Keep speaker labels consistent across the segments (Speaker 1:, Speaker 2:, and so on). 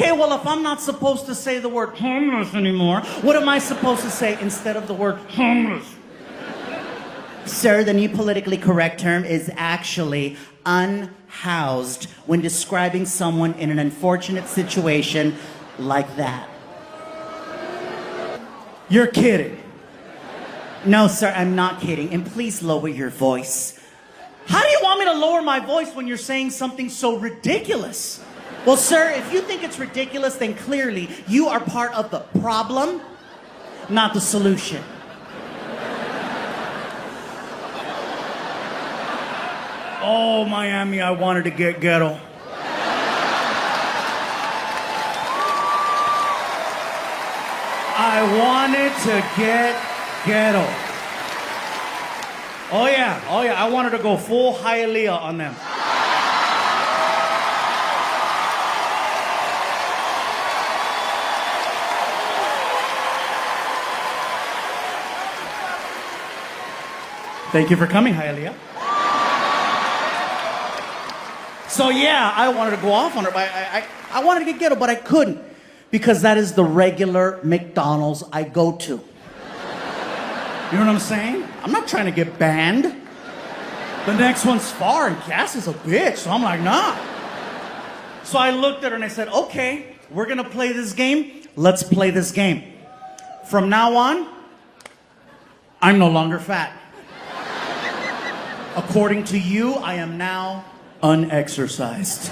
Speaker 1: Okay, well, if I'm not supposed to say the word homeless anymore, what am I supposed to say instead of the word homeless?
Speaker 2: Sir, the new politically correct term is actually unhoused when describing someone in an unfortunate situation like that.
Speaker 1: You're kidding.
Speaker 2: No, sir, I'm not kidding. And please lower your voice.
Speaker 1: How do you want me to lower my voice when you're saying something so ridiculous?
Speaker 2: Well, sir, if you think it's ridiculous, then clearly you are part of the problem, not the solution.
Speaker 1: Oh, Miami, I wanted to get ghetto. I wanted to get ghetto. Oh yeah, I wanted to go full Hialeah on them. Thank you for coming, Hialeah. So yeah, I wanted to go off on her, but I wanted to get ghetto, but I couldn't. Because that is the regular McDonald's I go to. You know what I'm saying? I'm not trying to get banned. The next one's far and gas is a bitch, so I'm like, nah. So I looked at her and I said, okay, we're gonna play this game. Let's play this game. From now on, I'm no longer fat. According to you, I am now unexercised.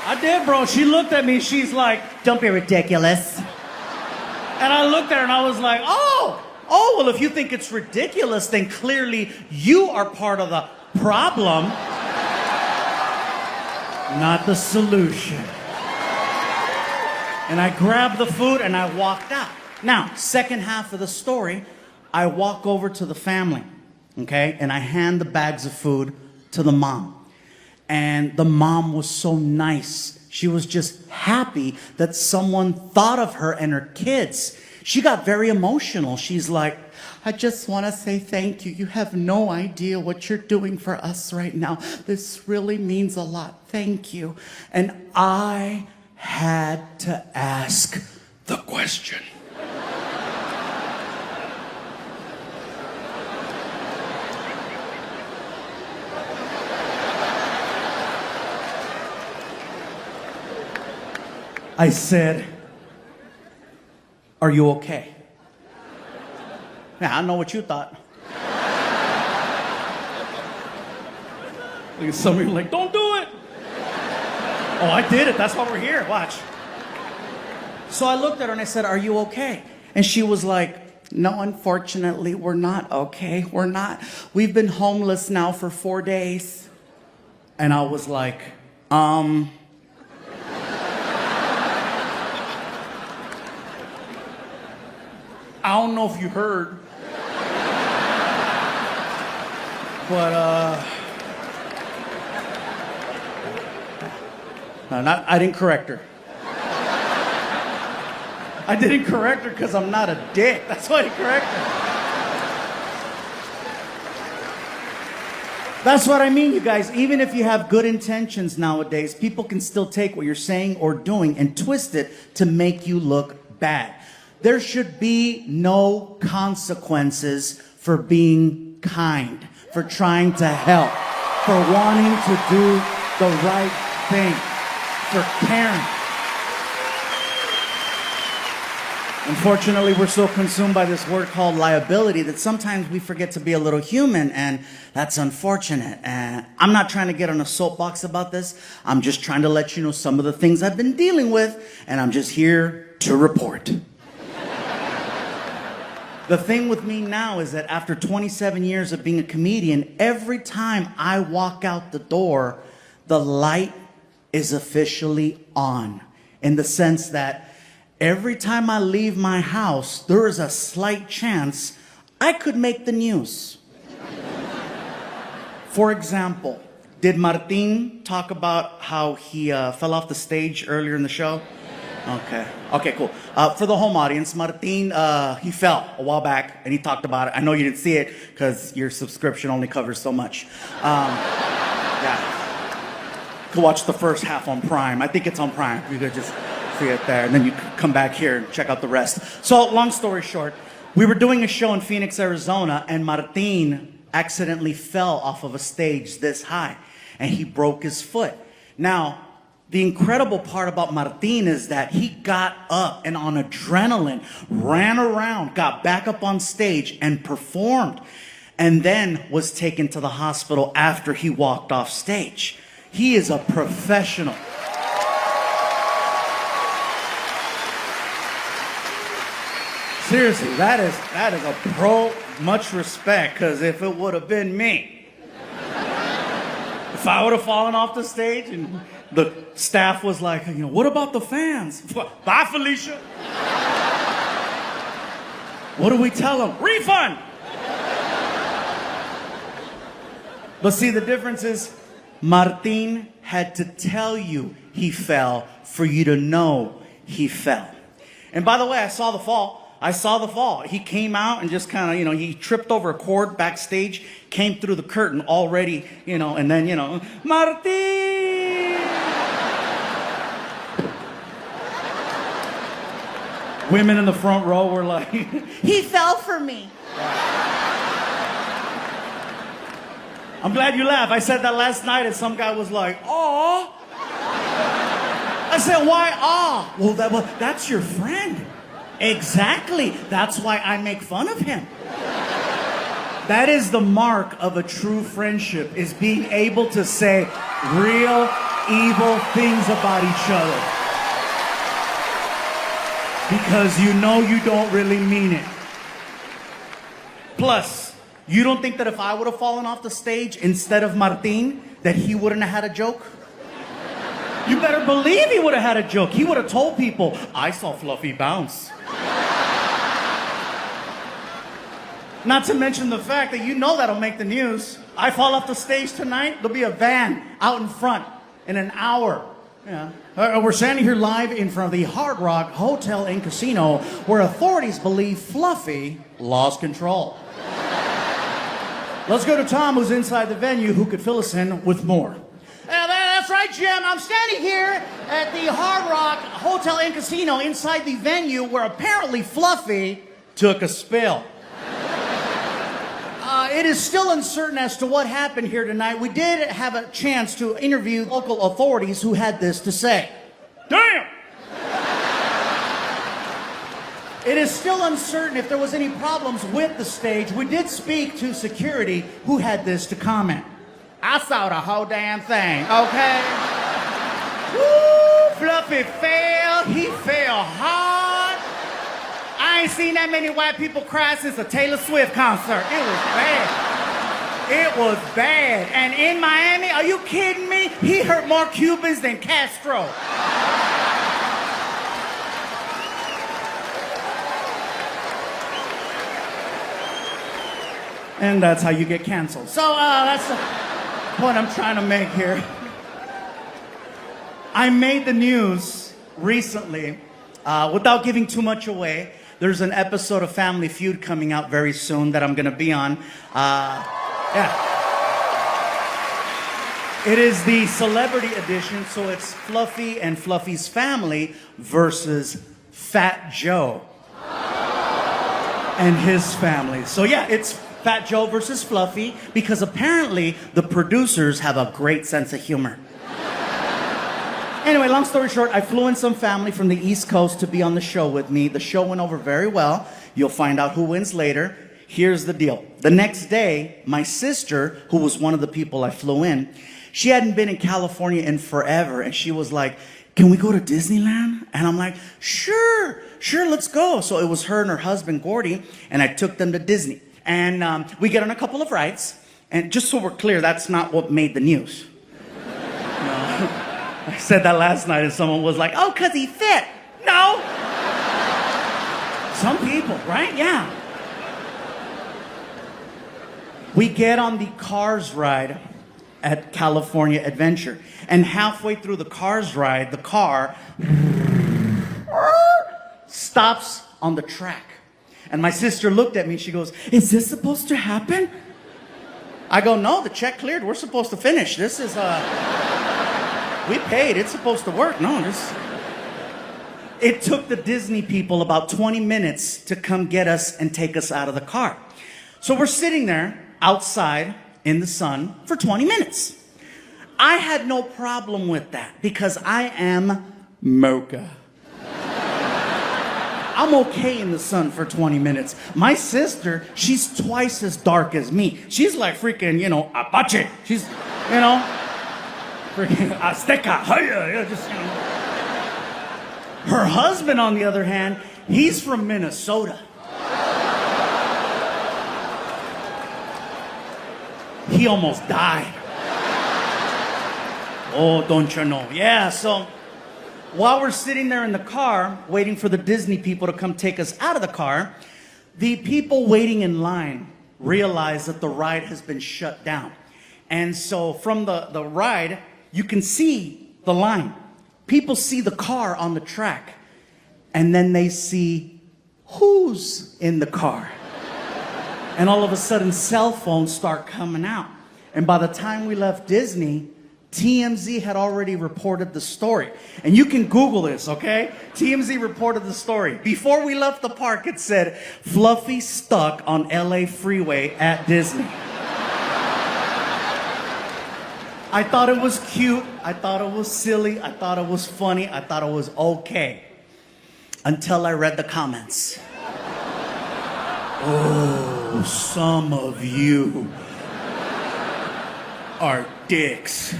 Speaker 1: I did, bro. She looked at me. She's like,
Speaker 2: don't be ridiculous.
Speaker 1: And I looked at her and I was like, oh, well, if you think it's ridiculous, then clearly you are part of the problem, not the solution. And I grabbed the food and I walked out. Now, second half of the story, I walk over to the family, okay? And I hand the bags of food to the mom. And the mom was so nice. She was just happy that someone thought of her and her kids. She got very emotional. She's like, I just want to say thank you. You have no idea what you're doing for us right now. This really means a lot. Thank you. And I had to ask the question. I said, are you okay? Yeah, I know what you thought. Some of you are like, don't do it. Oh, I did it. That's why we're here. Watch. So I looked at her and I said, are you okay? And she was like, no, unfortunately, we're not okay. We're not. We've been homeless now for 4 days. And I was like, I don't know if you heard, but I didn't correct her. I didn't correct her because I'm not a dick. That's why I didn't correct her. That's what I mean, you guys. Even if you have good intentions nowadays, people can still take what you're saying or doing and twist it to make you look bad. There should be no consequences for being kind, for trying to help, for wanting to do the right thing, for caring. Unfortunately, we're so consumed by this word called liability that sometimes we forget to be a little human, and that's unfortunate. And I'm not trying to get on a soapbox about this. I'm just trying to let you know some of the things I've been dealing with, and I'm just here to report. The thing with me now is that after 27 years of being a comedian, every time I walk out the door, the light is officially on. In the sense that every time I leave my house, there is a slight chance I could make the news. For example, did Martin talk about how he fell off the stage earlier in the show? Okay. Okay, cool. For the home audience, Martin, he fell a while back, and he talked about it. I know you didn't see it, because your subscription only covers so much. Yeah. You could watch the first half on Prime. I think it's on Prime. You could just see it there, and then you could come back here and check out the rest. So, long story short, we were doing a show in Phoenix, Arizona, and Martin accidentally fell off of a stage this high, and he broke his foot. Now, the incredible part about Martin is that he got up and on adrenaline, ran around, got back up on stage and performed, and then was taken to the hospital after he walked off stage. He is a professional. Seriously, that is a pro, much respect, because if it would have been me, if I would have fallen off the stage and the staff was like, what about the fans? Bye, Felicia. What do we tell them? Refund! But see, the difference is Martin had to tell you he fell for you to know he fell. And by the way, I saw the fall. He came out and just kind of, he tripped over a cord backstage, came through the curtain already, and then, Martin! Women in the front row were like,
Speaker 2: He fell for me.
Speaker 1: I'm glad you laughed. I said that last night and some guy was like, aw. I said, why aw? Well, that's your friend. Exactly. That's why I make fun of him. That is the mark of a true friendship, is being able to say real evil things about each other. Because you don't really mean it. Plus, you don't think that if I would have fallen off the stage instead of Martin, that he wouldn't have had a joke? You better believe he would have had a joke. He would have told people, I saw Fluffy bounce. Not to mention the fact that that'll make the news. I fall off the stage tonight, there'll be a van out in front in an hour. Yeah. We're standing here live in front of the Hard Rock Hotel and Casino, where authorities believe Fluffy lost control. Let's go to Tom, who's inside the venue, who could fill us in with more. That's right, Jim. I'm standing here at the Hard Rock Hotel and Casino inside the venue where apparently Fluffy took a spill. It is still uncertain as to what happened here tonight. We did have a chance to interview local authorities who had this to say. Damn! It is still uncertain if there was any problems with the stage. We did speak to security who had this to comment. I saw the whole damn thing, okay? Woo! Fluffy fell. He fell hard. I ain't seen that many white people cry since a Taylor Swift concert. It was bad. It was bad. And in Miami, are you kidding me? He hurt more Cubans than Castro. And that's how you get canceled. So that's the point I'm trying to make here. I made the news recently, without giving too much away. There's an episode of Family Feud coming out very soon that I'm going to be on. Yeah. It is the celebrity edition, so it's Fluffy and Fluffy's family versus Fat Joe and his family. So yeah, it's Fat Joe versus Fluffy, because apparently the producers have a great sense of humor. Anyway, long story short, I flew in some family from the East Coast to be on the show with me. The show went over very well. You'll find out who wins later. Here's the deal. The next day, my sister, who was one of the people I flew in, she hadn't been in California in forever, and she was like, can we go to Disneyland? And I'm like, sure, let's go. So it was her and her husband, Gordy, and I took them to Disney. And we get on a couple of rides, and just so we're clear, that's not what made the news. No. I said that last night and someone was like, oh, 'cause he fit. No. Some people, right? Yeah. We get on the Cars ride at California Adventure. And halfway through the Cars ride, the car stops on the track. And my sister looked at me, she goes, "Is this supposed to happen?" I go, "No, the check cleared. We're supposed to finish. This is, we paid. It's supposed to work. No, this..." It took the Disney people about 20 minutes to come get us and take us out of the car. So we're sitting there outside in the sun for 20 minutes. I had no problem with that because I am mocha. I'm okay in the sun for 20 minutes. My sister, she's twice as dark as me. She's like freaking, Apache. She's, freaking Azteca. Just, Her husband, on the other hand, he's from Minnesota. He almost died. Oh, don't you know? Yeah, so while we're sitting there in the car, waiting for the Disney people to come take us out of the car, the people waiting in line realize that the ride has been shut down. And so from the ride, you can see the line. People see the car on the track, and then they see who's in the car. And all of a sudden, cell phones start coming out. And by the time we left Disney, TMZ had already reported the story. And you can Google this, okay? TMZ reported the story. Before we left the park, it said, "Fluffy stuck on LA freeway at Disney." I thought it was cute. I thought it was silly. I thought it was funny. I thought it was okay. Until I read the comments. Oh, some of you are dicks.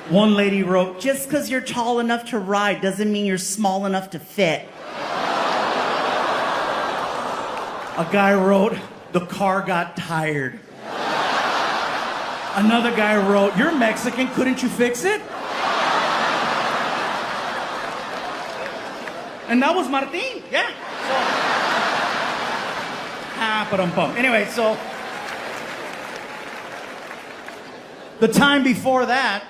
Speaker 1: One lady wrote, "Just because you're tall enough to ride doesn't mean you're small enough to fit." A guy wrote, "The car got tired." Another guy wrote, "You're Mexican, couldn't you fix it?" And that was Martin, yeah. Anyway, so the time before that,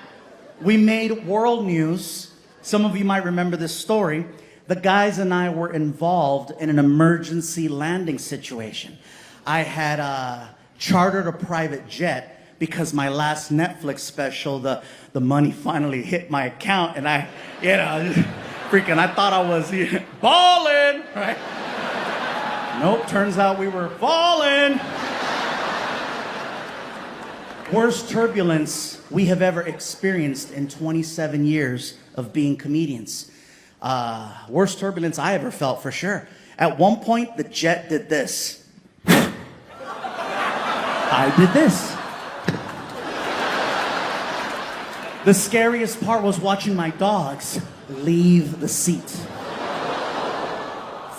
Speaker 1: we made world news. Some of you might remember this story. The guys and I were involved in an emergency landing situation. I had chartered a private jet because my last Netflix special, the money finally hit my account, and I thought I was balling, right? Nope, turns out we were falling. Worst turbulence we have ever experienced in 27 years of being comedians. Worst turbulence I ever felt, for sure. At one point, the jet did this. I did this. The scariest part was watching my dogs leave the seat.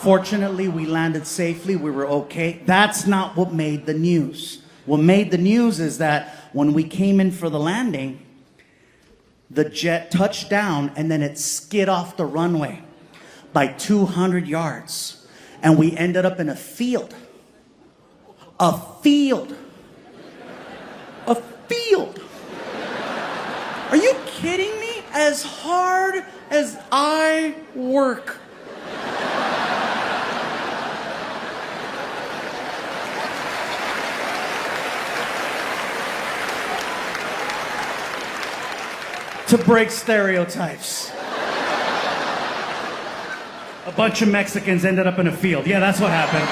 Speaker 1: Fortunately, we landed safely. We were okay. That's not what made the news. What made the news is that when we came in for the landing, the jet touched down and then it skid off the runway by 200 yards. And we ended up in a field. A field. A field. Are you kidding me? As hard as I work. To break stereotypes. A bunch of Mexicans ended up in a field. Yeah, that's what happened.